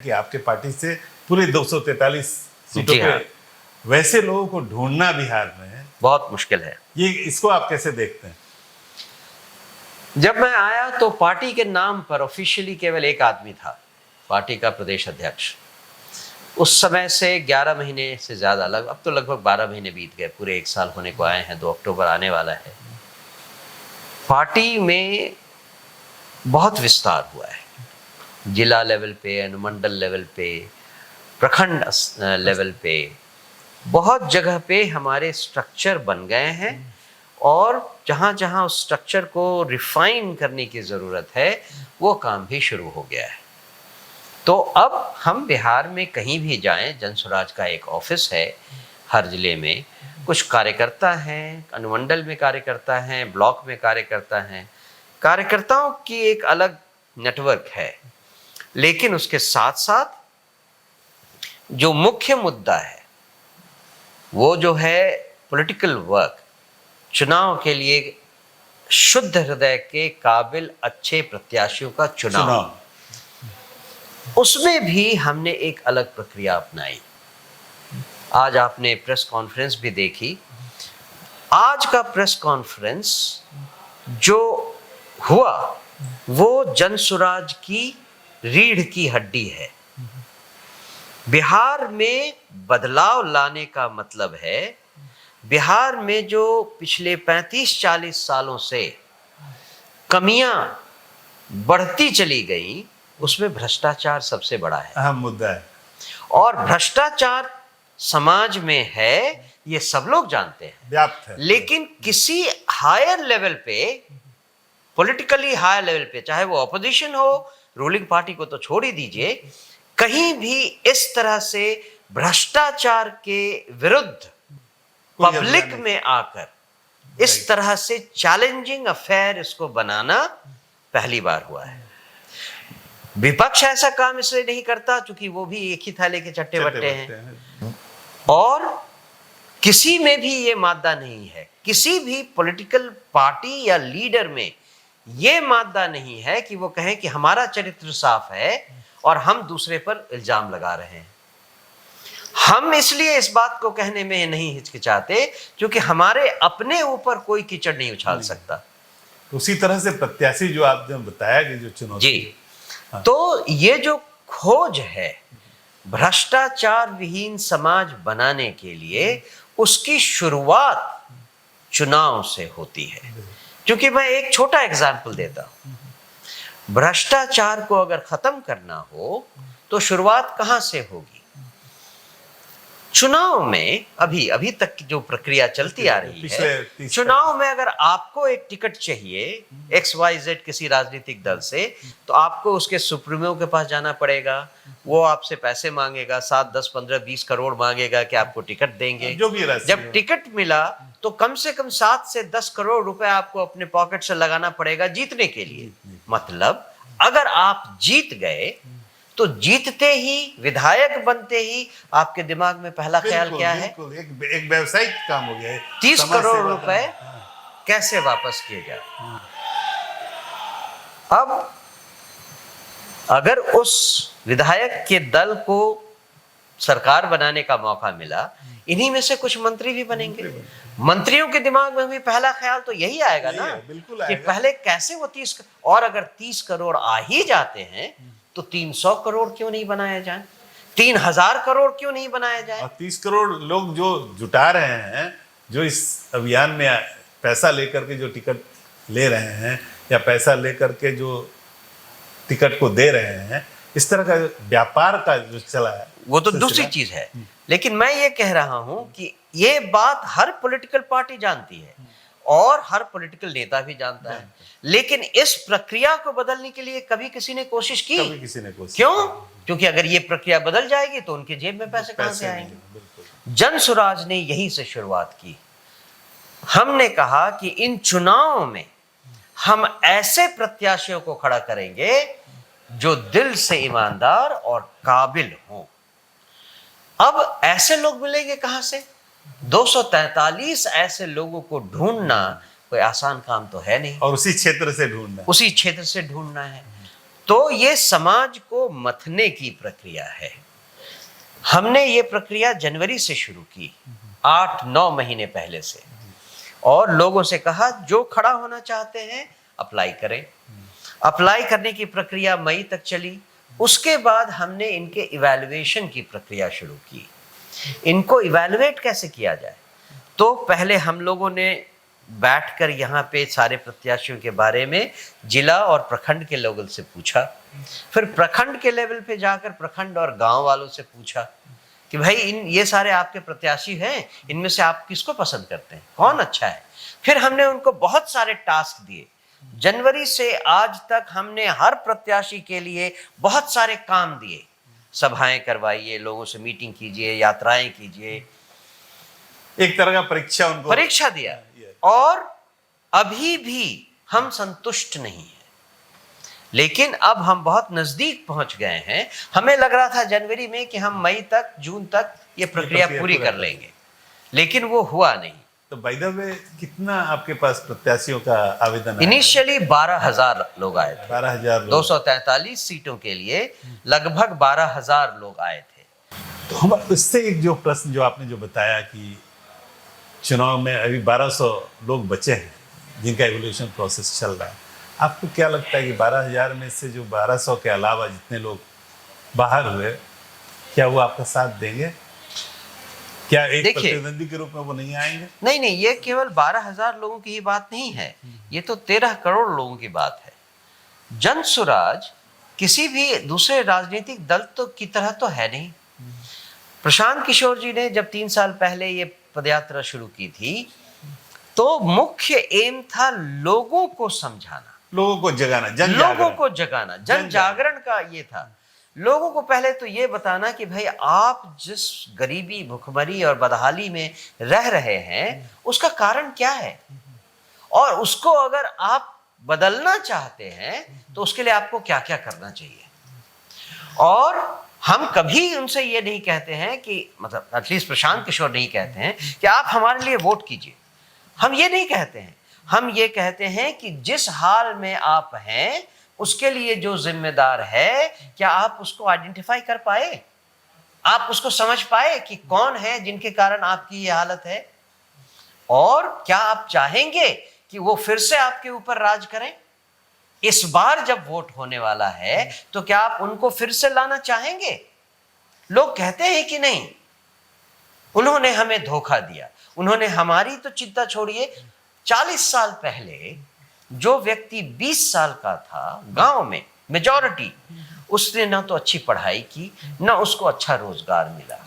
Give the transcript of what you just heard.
कि आपके पार्टी से पूरे 243 सीटों जी पे हाँ। वैसे लोगों को ढूंढना बिहार में बहुत मुश्किल है। ये इसको आप कैसे देखते हैं? जब मैं आया तो पार्टी के नाम पर ऑफिशियली केवल एक आदमी था, पार्टी का प्रदेश अध्यक्ष। उस समय से 11 महीने से ज़्यादा अब तो लगभग 12 महीने बीत गए, पूरे 1 साल होने को आए हैं, 2 अक्टूबर आने वाला है। पार्टी में बहुत विस्तार हुआ है, जिला लेवल पे, अनुमंडल लेवल पे, प्रखंड लेवल पे, बहुत जगह पे हमारे स्ट्रक्चर बन गए हैं और जहाँ जहाँ उस स्ट्रक्चर को रिफाइन करने की ज़रूरत है वो काम भी शुरू हो गया है। तो अब हम बिहार में कहीं भी जाएं, जन स्वराज का एक ऑफिस है हर जिले में, कुछ कार्यकर्ता हैं, अनुमंडल में कार्यकर्ता हैं, ब्लॉक में कार्यकर्ता हैं, कार्यकर्ताओं की एक अलग नेटवर्क है। लेकिन उसके साथ साथ जो मुख्य मुद्दा है वो जो है पॉलिटिकल वर्क, चुनाव के लिए शुद्ध हृदय के काबिल अच्छे प्रत्याशियों का चुनाव, उसमें भी हमने एक अलग प्रक्रिया अपनाई। आज आपने प्रेस कॉन्फ्रेंस भी देखी। आज का प्रेस कॉन्फ्रेंस जो हुआ वो जन स्वराज की रीढ़ की हड्डी है। बिहार में बदलाव लाने का मतलब है, बिहार में जो पिछले 35-40 सालों से कमियां बढ़ती चली गई, उसमें भ्रष्टाचार सबसे बड़ा है, अहम मुद्दा है। और भ्रष्टाचार समाज में है, ये सब लोग जानते हैं, व्याप्त है। लेकिन किसी हायर लेवल पे, पॉलिटिकली हायर लेवल पे, चाहे वो ऑपोजिशन हो, रूलिंग पार्टी को तो छोड़ ही दीजिए, कहीं भी इस तरह से भ्रष्टाचार के विरुद्ध पब्लिक में आकर इस तरह से चैलेंजिंग अफेयर इसको बनाना पहली बार हुआ है। विपक्ष ऐसा काम इसलिए नहीं करता क्योंकि वो भी एक ही थाले के चट्टे बट्टे हैं, और किसी में भी ये मादा नहीं है, किसी भी पॉलिटिकल पार्टी या लीडर में ये मादा नहीं है कि वो कहें कि हमारा चरित्र साफ है और हम दूसरे पर इल्जाम लगा रहे हैं। हम इसलिए इस बात को कहने में नहीं हिचकिचाते क्योंकि हमारे अपने ऊपर कोई कीचड़ नहीं उछाल सकता। उसी तरह से प्रत्याशी जो आपने बताया कि जो चुनौती जी, तो ये जो खोज है भ्रष्टाचार विहीन समाज बनाने के लिए, उसकी शुरुआत चुनाव से होती है। क्योंकि मैं एक छोटा एग्जाम्पल देता हूं, भ्रष्टाचार को अगर खत्म करना हो तो शुरुआत कहां से होगी? चुनाव में अभी तक की जो प्रक्रिया चलती आ रही है, चुनाव में अगर आपको एक टिकट चाहिए XYZ किसी राजनीतिक दल से, तो आपको उसके सुप्रीमो के पास जाना पड़ेगा, वो आपसे पैसे मांगेगा, 7, 10, 15, 20 करोड़ मांगेगा कि आपको टिकट देंगे। जो भी जब टिकट मिला तो कम से कम 7 से 10 करोड़ रुपए आपको अपने पॉकेट से लगाना पड़ेगा जीतने के लिए। मतलब अगर आप जीत गए तो जीतते ही, विधायक बनते ही आपके दिमाग में पहला ख्याल क्या है? एक व्यवसायिक काम हो गया है। 30 करोड़ रुपए कैसे वापस किए जाए। अब अगर उस विधायक के दल को सरकार बनाने का मौका मिला, इन्हीं में से कुछ मंत्री भी बनेंगे। मंत्रियों के दिमाग में भी पहला ख्याल तो यही आएगा ना, कि पहले कैसे वो 30, और अगर 30 करोड़ आ ही जाते हैं तो 300 करोड़ क्यों नहीं बनाया जाए, 3000 करोड़ क्यों नहीं बनाया जाए? और 30 करोड़ लोग जो जुटा रहे हैं, जो इस अभियान में पैसा लेकर के जो टिकट ले रहे हैं या पैसा लेकर के जो टिकट को दे रहे हैं, इस तरह का व्यापार का जो चला है वो तो दूसरी चीज है। लेकिन मैं ये कह रहा हूं कि ये बात हर पॉलिटिकल पार्टी जानती है और हर पॉलिटिकल नेता भी जानता है, लेकिन इस प्रक्रिया को बदलने के लिए कभी किसी ने कोशिश की? कभी किसी ने कोशिश। क्यों? क्योंकि अगर ये प्रक्रिया बदल जाएगी तो उनके जेब में पैसे कहां से आएंगे? जन स्वराज ने यहीं से शुरुआत की। हमने कहा कि इन चुनावों में हम ऐसे प्रत्याशियों को खड़ा करेंगे जो दिल से ईमानदार और काबिल हों। अब ऐसे लोग मिलेंगे कहां से? 243 ऐसे लोगों को ढूंढना कोई आसान काम तो है नहीं, और उसी क्षेत्र से ढूंढना है। तो ये समाज को मथने की प्रक्रिया है। हमने ये प्रक्रिया जनवरी से शुरू की, 8-9 महीने पहले से, और लोगों से कहा जो खड़ा होना चाहते हैं अप्लाई करें। अप्लाई करने की प्रक्रिया मई तक चली। उसके बाद हमने इनके इवैल्यूएशन की प्रक्रिया शुरू की। इनको इवैल्यूएट कैसे किया जाए, तो पहले हम लोगों ने बैठकर यहाँ पे सारे प्रत्याशियों के बारे में जिला और प्रखंड के लेवल से पूछा। फिर प्रखंड के लेवल पे जाकर प्रखंड और गांव वालों से पूछा कि भाई ये सारे आपके प्रत्याशी हैं, इनमें से आप किसको पसंद करते हैं, कौन अच्छा है। फिर हमने उनको बहुत सारे टास्क दिए। जनवरी से आज तक हमने हर प्रत्याशी के लिए बहुत सारे काम दिए। सभाएं करवाइए, लोगों से मीटिंग कीजिए, यात्राएं कीजिए, एक तरह का परीक्षा उनको परीक्षा दिया। और अभी भी हम संतुष्ट नहीं हैं, लेकिन अब हम बहुत नजदीक पहुंच गए हैं। हमें लग रहा था जनवरी में कि हम मई तक, जून तक ये प्रक्रिया पूरी कर लेंगे, लेकिन वो हुआ नहीं। तो बाय द वे कितना आपके पास प्रत्याशियों का आवेदन आया? इनिशियली 12,000 लोग आए थे। 12,000 लोग। 243 सीटों के लिए लगभग 12,000 लोग आए थे। तो हम इससे एक जो प्रश्न जो आपने जो बताया कि चुनाव में अभी 1200 लोग बचे हैं जिनका एवोल्यूशन प्रोसेस चल रहा है, आपको क्या लगता है कि 12,000 में से जो 1200 के अलावा जितने लोग बाहर हुए, क्या वो आपका साथ देंगे? क्या एक प्रतिनिधि के रूप में वो नहीं आएंगे? नहीं, ये केवल 12,000 लोगों की ही बात नहीं है, ये तो 13 करोड़ लोगों की बात है। जन सुराज किसी भी दूसरे राजनीतिक दल तो की तरह तो है नहीं। प्रशांत किशोर जी ने जब 3 साल पहले ये पदयात्रा शुरू की थी, तो मुख्य एम था लोगों को समझाना, लोगों को जगाना, जन जागरण का ये था। लोगों को पहले तो ये बताना कि भाई आप जिस गरीबी, भुखमरी और बदहाली में रह रहे हैं उसका कारण क्या है, और उसको अगर आप बदलना चाहते हैं तो उसके लिए आपको क्या क्या करना चाहिए। और हम कभी उनसे ये नहीं कहते हैं कि, मतलब एटलीस्ट प्रशांत किशोर नहीं कहते हैं कि आप हमारे लिए वोट कीजिए। हम ये नहीं कहते हैं। हम ये कहते हैं कि जिस हाल में आप हैं उसके लिए जो जिम्मेदार है, क्या आप उसको आइडेंटिफाई कर पाए, आप उसको समझ पाए कि कौन है जिनके कारण आपकी ये हालत है, और क्या आप चाहेंगे कि वो फिर से आपके ऊपर राज करें। इस बार जब वोट होने वाला है तो क्या आप उनको फिर से लाना चाहेंगे? लोग कहते हैं कि नहीं, उन्होंने हमें धोखा दिया। उन्होंने हमारी तो चिंता छोड़िए, 40 साल पहले जो व्यक्ति 20 साल का था गांव में मेजॉरिटी, उसने ना तो अच्छी पढ़ाई की, ना उसको अच्छा रोजगार मिला।